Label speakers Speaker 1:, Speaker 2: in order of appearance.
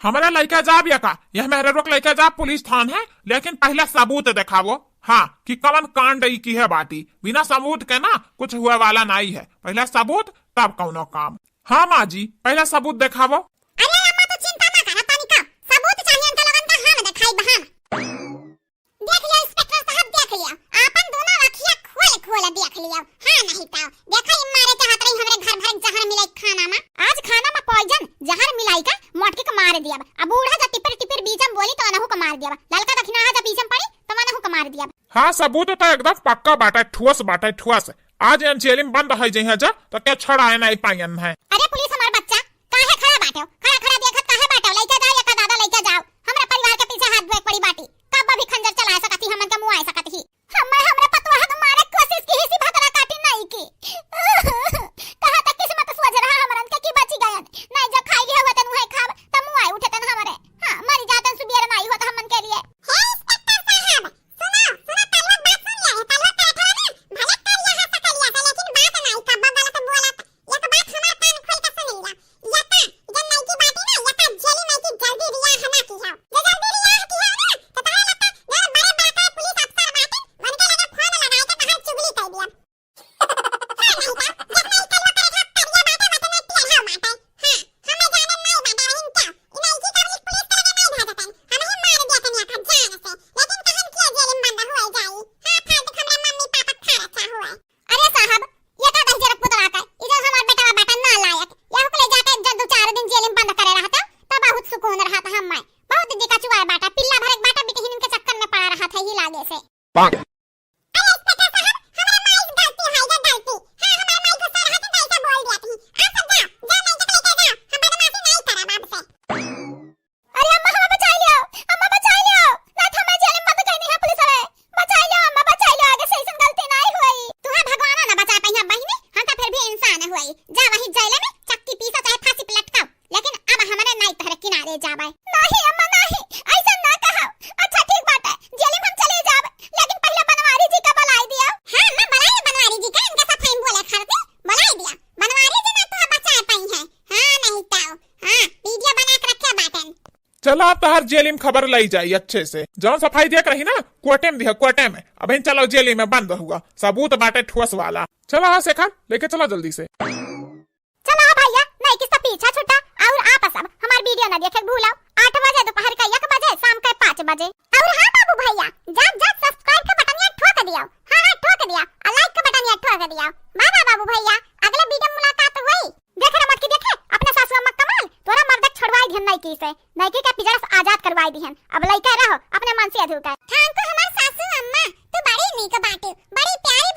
Speaker 1: हमारा लड़का जाब या का यह मेहरा रोक लड़का जाब पुलिस थान है, लेकिन पहले सबूत दिखावो। हाँ कि कौन कांड की है बाटी, बिना सबूत के ना कुछ हुआ वाला नहीं है। पहले सबूत तब कौनो काम। हाँ माँ जी पहले सबूत दिखावो।
Speaker 2: अरे अम्मा तो चिंता ना करा तनिका, सबूत चाहिए इनका लोगन का हम दिखाई बहाना। देख लिया इंस्पेक्टर साहब, देख लिया आपन दोनों अखियां खोल खोल देख लिया। हां नहीं तो देखा ई मारे के हाथ रही हमरे घर भर जहर मिलाई खाना में। आज खाना में पॉइजन जहर मिलाई का मोटके के मार दिया। अब बूढ़ा जा टिपर टिपर बीजम बोली तो अनहु को मार दिया। ललका दखना जा बीजम पड़ी तो अनहु को मार दिया।
Speaker 1: हाँ सबूत तो एकदम पक्का बाटा, ठोस बाटा ठोस। आज जेल में बंद है जहाँ जा तो क्या छड़ाए नहीं पायन है।
Speaker 2: अरे पुलिस हमार बच्चा काहे खड़ा बाटो, खड़ा खड़ा देखत काहे बाटो। लइका जाओ या दादा लइका जाओ, हमरा परिवार के पीछे हाथ धोए पड़ी बाटी। कब भी खंजर चला सकती हमन के मुंह आ सकती। हमरा पतवा के मारे कोशिश की हिसी भतरा काटी नहीं की। कहां तक किस्मत सोच रहा हमरन के की बची गयन। नहीं जब खाई गया हुआ तन मुंह खाब त मुंह आए उठे तन हमरे। हां मरी जातन सुबेर नहीं होत हमन के लिए। हे इंस्पेक्टर साहब सुनो सुनो तलवा बात सुन ले। तलवा बैठा ना भले कर यहां से कर लिया था, लेकिन बात नहीं कब गलत बोला। ये तो बात हमारा कान खोल के सुन लिया। या ता जब नहीं की बात ना या ता जेली में की जल्दी रिया हना की है। जो जल्दी रिया की है ना तो तारा लगता यार बड़े बड़का पुलिस अफसर बाटे मन के लगे फोन लगाए के बाहर चुगली कर दिया। हां नहीं था जब नहीं तलवा करे था तरिया बाटे वतन में टेढ़ा बाटे। हां हमें जाने नहीं बाटे रहिन क्या इना की कब पुलिस के लगे नहीं भागतन हमें मार दिया तन या था जान से। लेकिन कहन किया जेल में बंद हो जाई। हां फाड़ हमरा मम्मी पापा खा रखा हुआ। अरे साहब ये का दस जरक पुतला का इधर हमार बेटा बेटा ना लायक या को ले जाके जब 2-4 दिन जेल में बंद करे रहा था तब बहुत सुकून रहा था। हम बहुत दिक्कत चुआ बाटा पिल्ला भरक बाटा बिटहीन के चक्कर में पड़ा रहा था ही लागे से। अरे इंस्पेक्टर साहब हमरा माई गलती है ये गलती। हां हमरा माई गुस्सा रहा था ऐसा बोल दिया थी। आप सब जाओ जाओ नहीं तो लेके जाओ, हम बदमाशी नहीं करा बाप से। अरे अम्मा हमें बचा लियो, अम्मा बचा लियो ना तो हमें जेल में बंद करनी है पुलिस वाले। बचा लियो अम्मा बचा लियो, आगे से ऐसी गलती नहीं हुई। तुम्हें भगवान ना बचा पाई है बहिनी, हम का फिर भी इंसान हुई। जा वहीं जेल में चक्की पीसा चाहे फांसी पे लटकाओ, लेकिन अब हमने नहीं तहरे किनारे जावे। नहीं अम्मा नहीं ऐसा ना कहो। अच्छा ठीक बात है जेल में हम चले जावे, लेकिन पहले बनवारी जी का बुलाई दिया। हां मैं बुलाई बनवारी जी का, इनका सब फाइन बोले खरते बुलाई दिया। बनवारी जी ने तो बचा पाई है। हां नहीं तो हां वीडियो बना के रखे बाटन।
Speaker 1: चलो आप तो हर जेल में खबर लाई जाए अच्छे से। जौन सफाई देख रही ना कोटे में दिया कोटे में, अब चलो जेल में बंद हुआ सबूत बाटे ठोस वाला। चलो हाँ शेखर लेके चलो जल्दी से।
Speaker 2: चलो भैया नहीं किसका पीछा छुटा और आप सब हमार वीडियो ना देखे भूलो। 8 बजे दोपहर का 1 बजे शाम के 5 बजे। और हां बाबू भैया जब जब सब्सक्राइब का बटन ये ठोक दियो। हां ठोक दिया और लाइक का बटन ये ठोक दिया। बाय बाबू भैया अगले वीडियो में मुलाकात हुई। देख रे मत की देखे अपने सासू अम्मा कमाल तोरा मर्द छोड़वाई ध्यान नहीं की से नहीं की का पिजड़ा से आजाद करवाई दिहन। अब लइका रहो अपने मन से अधूका। थैंक यू हमार सासू अम्मा तू बड़ी नीक बाटे, बड़ी प्यारी